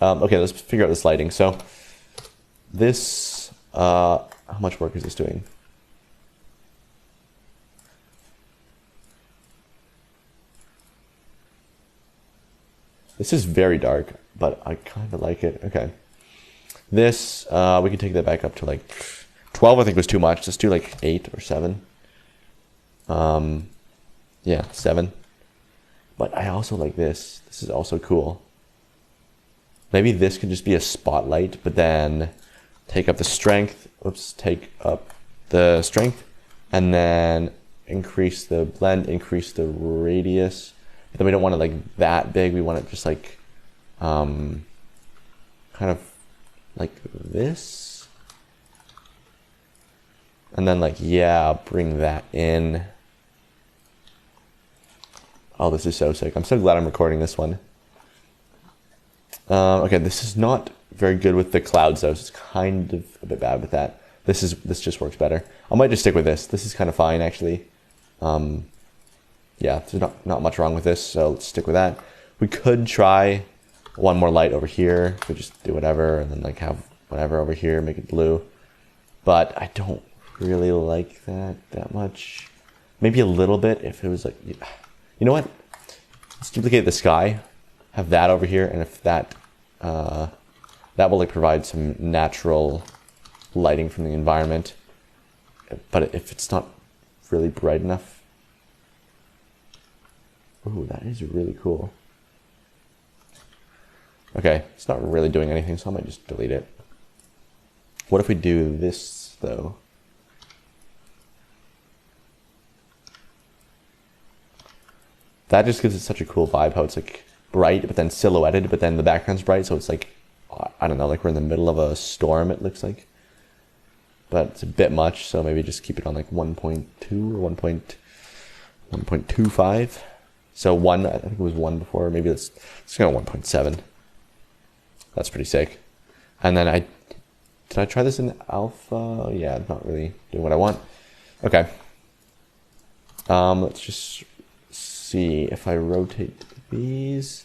Okay, let's figure out this lighting. So this, how much work is this doing? This is very dark, but I kind of like it. Okay. This, we can take that back up to like 12, I think was too much. Let's do like 8 or 7. Yeah, 7. But I also like this. This is also cool. Maybe this could just be a spotlight, but then take up the strength. Oops, take up the strength, and then increase the blend, increase the radius. But then we don't want it like that big. We want it just like, kind of like this. And then like, yeah, bring that in. Oh, this is so sick. I'm so glad I'm recording this one. Okay, this is not very good with the clouds though. So it's kind of a bit bad with that. This just works better. I might just stick with this. This is kind of fine actually. Yeah, there's not much wrong with this, so let's stick with that. We could try one more light over here. We just do whatever, and then like have whatever over here, make it blue. But I don't really like that much. Maybe a little bit if it was like, you know what? Let's duplicate the sky, have that over here, and if that that will like provide some natural lighting from the environment. But if it's not really bright enough. Ooh, that is really cool. Okay, it's not really doing anything, so I might just delete it. What if we do this, though? That just gives it such a cool vibe, how it's like bright, but then silhouetted, but then the background's bright, so it's like, I don't know, like we're in the middle of a storm, it looks like. But it's a bit much, so maybe just keep it on like 1.2 or 1.25. So 1, I think it was 1 before. Maybe let's go 1.7. That's pretty sick. And then did I try this in alpha? Yeah, not really doing what I want. Okay. Let's just see if I rotate these.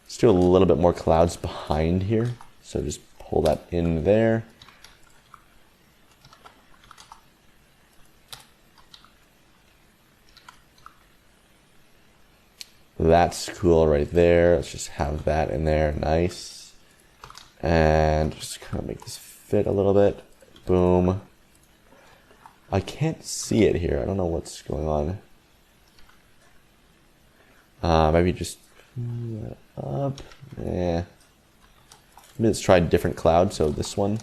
Let's do a little bit more clouds behind here. So just pull that in there. That's cool right there. Let's just have that in there. Nice. And just kind of make this fit a little bit. Boom. I can't see it here. I don't know what's going on. Maybe just up. Yeah. Maybe let's try a different cloud. So this one.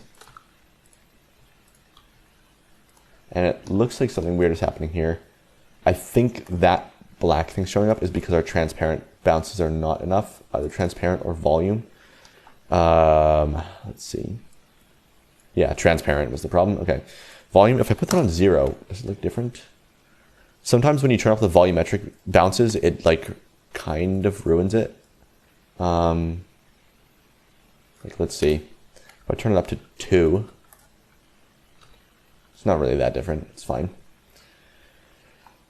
And it looks like something weird is happening here. I think that black thing showing up is because our transparent bounces are not enough, either transparent or volume. Let's see. Yeah, transparent was the problem. Okay. Volume, if I put that on 0, does it look different? Sometimes when you turn off the volumetric bounces, it like kind of ruins it. Like let's see. If I turn it up to 2, it's not really that different. It's fine.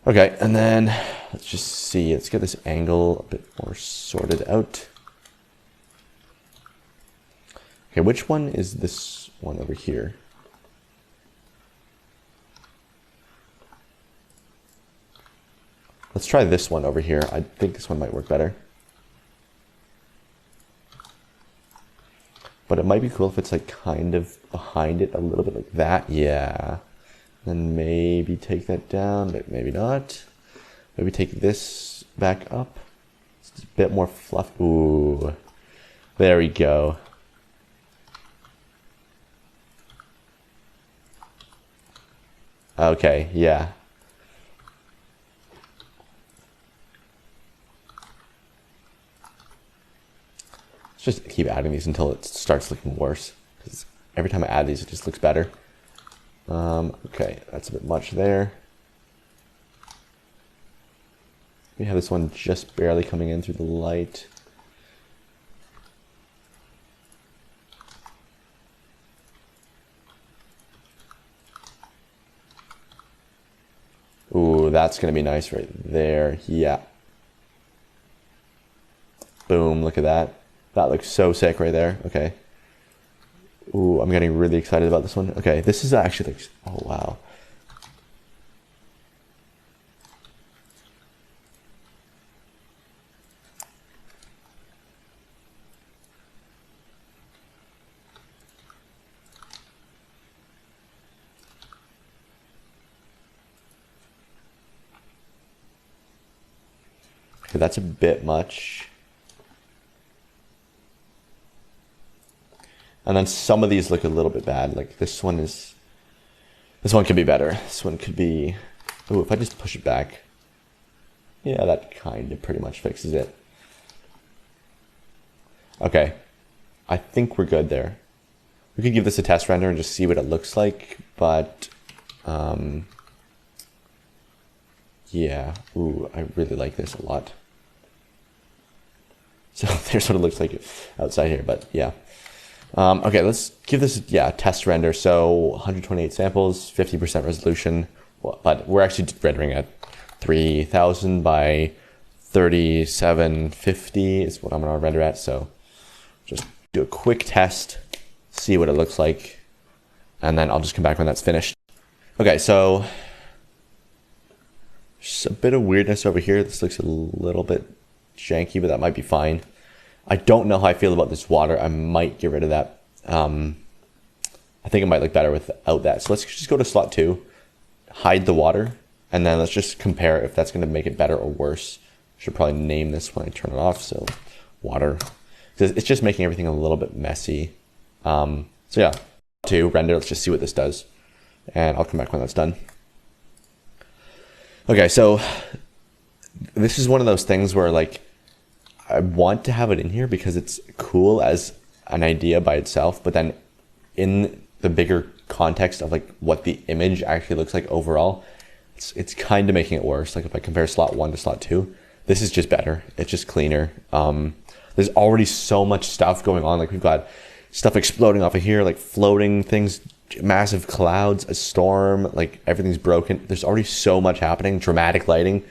Okay, and then let's just see. Let's get this angle a bit more sorted out. Okay, which one is this one over here? Let's try this one over here. I think this one might work better. But it might be cool if it's like kind of behind it a little bit like that. Yeah. Then maybe take that down, but maybe not. Maybe take this back up. It's a bit more fluff. Ooh. There we go. Okay, yeah. Let's just keep adding these until it starts looking worse. Because every time I add these, it just looks better. Okay, that's a bit much there. We have this one just barely coming in through the light. Ooh, that's going to be nice right there. Yeah. Boom, look at that. That looks so sick right there. Okay. Ooh, I'm getting really excited about this one. Okay, this is actually like, oh wow. Okay, that's a bit much. And then some of these look a little bit bad. Like this one could be better. This one could be, ooh, if I just push it back. Yeah, that kind of pretty much fixes it. Okay, I think we're good there. We could give this a test render and just see what it looks like, but yeah, ooh, I really like this a lot. So there's what it looks like outside here, but yeah. Okay, let's give this, yeah, a test render. So 128 samples, 50% resolution, but we're actually rendering at 3000 by 3750 is what I'm gonna render at. So just do a quick test, see what it looks like, and then I'll just come back when that's finished. Okay, so there's a bit of weirdness over here. This looks a little bit janky, but that might be fine. I don't know how I feel about this water. I might get rid of that. I think it might look better without that. So let's just go to slot 2, hide the water, and then let's just compare if that's going to make it better or worse. Should probably name this when I turn it off. So water. It's just making everything a little bit messy. So yeah, 2, render. Let's just see what this does. And I'll come back when that's done. Okay, so this is one of those things where like, I want to have it in here because it's cool as an idea by itself, but then in the bigger context of like what the image actually looks like overall, it's kind of making it worse. Like if I compare slot 1 to slot 2, this is just better. It's just cleaner. There's already so much stuff going on. Like we've got stuff exploding off of here, like floating things, massive clouds, a storm, like everything's broken. There's already so much happening, dramatic lighting,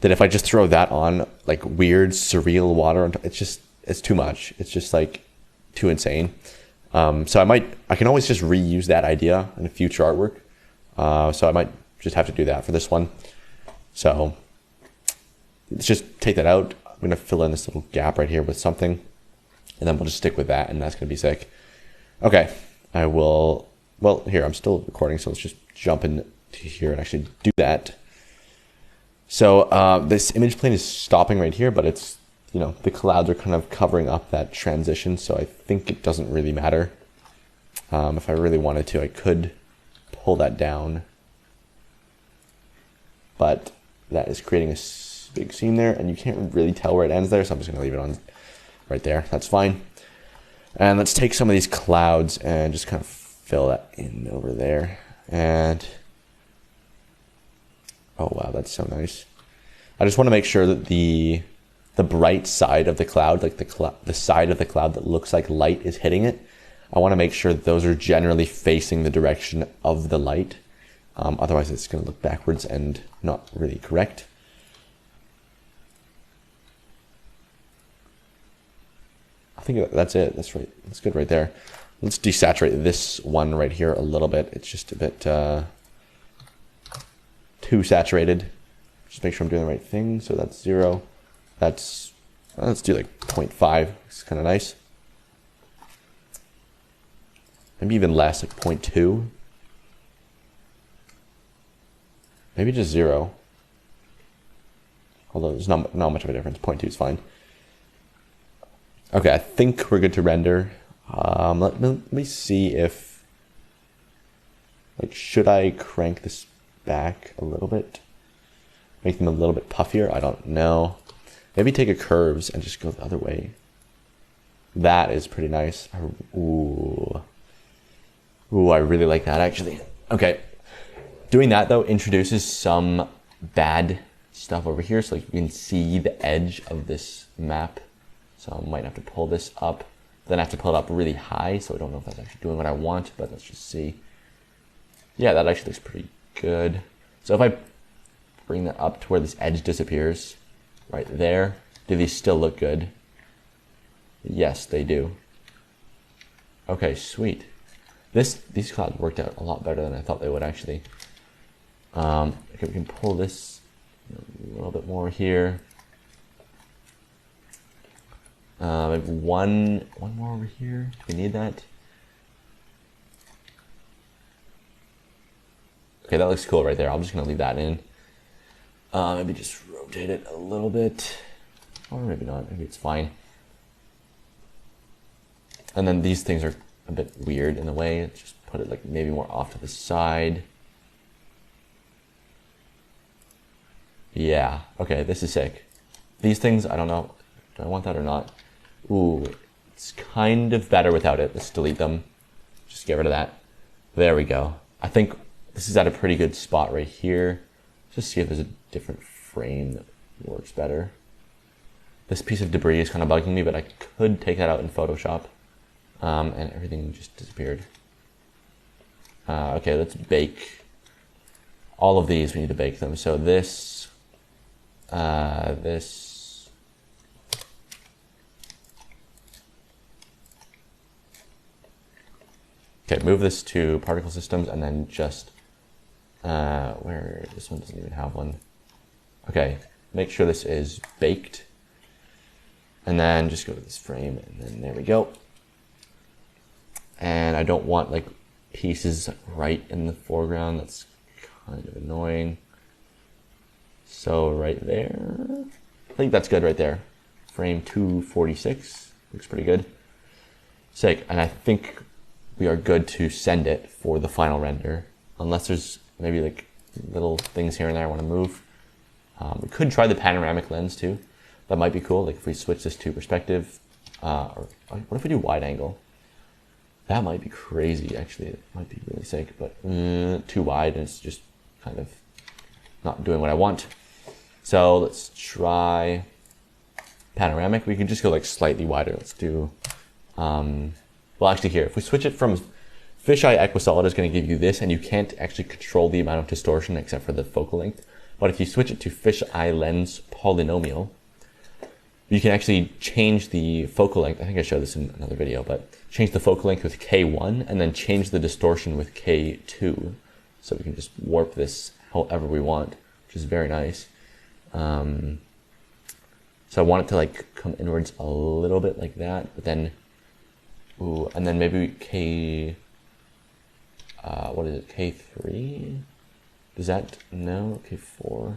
that if I just throw that on, like weird, surreal water, it's too much. It's just like too insane. So I can always just reuse that idea in a future artwork. So I might just have to do that for this one. So let's just take that out. I'm gonna fill in this little gap right here with something, and then we'll just stick with that, and that's gonna be sick. Okay, I will, well, here, I'm still recording, so let's just jump into here and actually do that. So this image plane is stopping right here, but it's, you know, the clouds are kind of covering up that transition, so I think it doesn't really matter. If I really wanted to, I could pull that down, but that is creating a big seam there, and you can't really tell where it ends there, so I'm just going to leave it on right there. That's fine. And let's take some of these clouds and just kind of fill that in over there. And oh wow, that's so nice. I just want to make sure that the bright side of the cloud, like the side of the cloud that looks like light is hitting it, I want to make sure that those are generally facing the direction of the light. Otherwise it's going to look backwards and not really correct. I think that's it. That's right. That's good right there. Let's desaturate this one right here a little bit. It's just a bit too saturated. Just make sure I'm doing the right thing. So that's 0. That's, let's do like 0.5. It's kind of nice. Maybe even less, like 0.2. Maybe just 0. Although there's not much of a difference. 0.2 is fine. Okay, I think we're good to render. Let me see if, like, should I crank this back a little bit? Make them a little bit puffier? I don't know. Maybe take a curves and just go the other way. That is pretty nice. Ooh. Ooh, I really like that actually. Okay. Doing that though introduces some bad stuff over here. So like you can see the edge of this map. So I might have to pull this up. Then I have to pull it up really high. So I don't know if that's actually doing what I want, but let's just see. Yeah, that actually looks pretty good. So if I bring that up to where this edge disappears. Right there. Do these still look good? Yes, they do. Okay, sweet. These clouds worked out a lot better than I thought they would actually. Okay, we can pull this a little bit more here. Maybe one more over here. Do we need that? Okay, that looks cool right there. I'm just gonna leave that in. Maybe just rotate it a little bit, or maybe not. Maybe it's fine. And then these things are a bit weird in a way. Just put it like maybe more off to the side. Yeah, okay, this is sick. These things, I don't know, do I want that or not? Ooh, it's kind of better without it. Let's delete them. Just get rid of that. There we go. I think this is at a pretty good spot right here. Just see if there's a different frame that works better. This piece of debris is kind of bugging me, but I could take that out in Photoshop. And everything just disappeared. Okay, let's bake. All of these, we need to bake them. So this, this. Okay, move this to particle systems and then just, where, this one doesn't even have one. Okay, make sure this is baked. And then just go to this frame and then there we go. And I don't want like pieces right in the foreground. That's kind of annoying. So right there, I think that's good right there. Frame 246, looks pretty good. Sick, and I think we are good to send it for the final render. Unless there's maybe like little things here and there I want to move. We could try the panoramic lens too. That might be cool, like if we switch this to perspective. Or what if we do wide angle? That might be crazy, actually. It might be really sick, but too wide and it's just kind of not doing what I want. So let's try panoramic. We can just go like slightly wider. Let's do, well actually here, if we switch it from fisheye equisolid is going to give you this, and you can't actually control the amount of distortion except for the focal length. But if you switch it to fisheye lens polynomial, you can actually change the focal length. I think I showed this in another video, but change the focal length with K1 and then change the distortion with K2. So we can just warp this however we want, which is very nice. So I want it to like come inwards a little bit like that, but then, ooh, and then maybe K, what is it, K3? Does that, no, K4?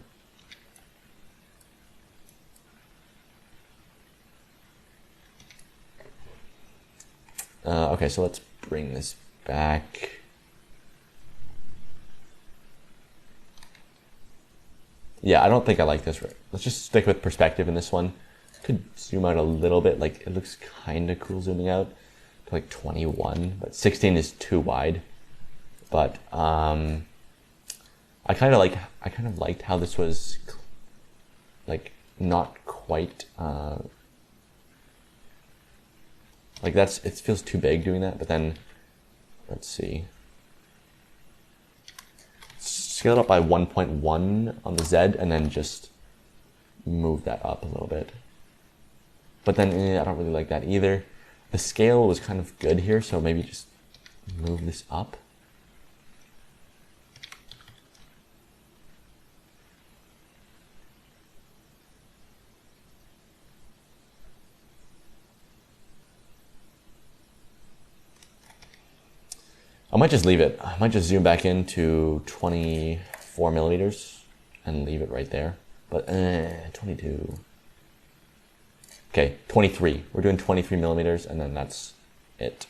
Okay, so let's bring this back. Yeah, I don't think I like this. Let's just stick with perspective in this one. Could zoom out a little bit, like it looks kind of cool zooming out to like 21, but 16 is too wide. But I kind of liked how this was like not quite like that's, it feels too big doing that, but then let's see. Scale it up by 1.1 on the Z and then just move that up a little bit. But then I don't really like that either. The scale was kind of good here, so maybe just move this up. I might just leave it. I might just zoom back into 24 millimeters and leave it right there. But 22. Okay, 23. We're doing 23 millimeters and then that's it.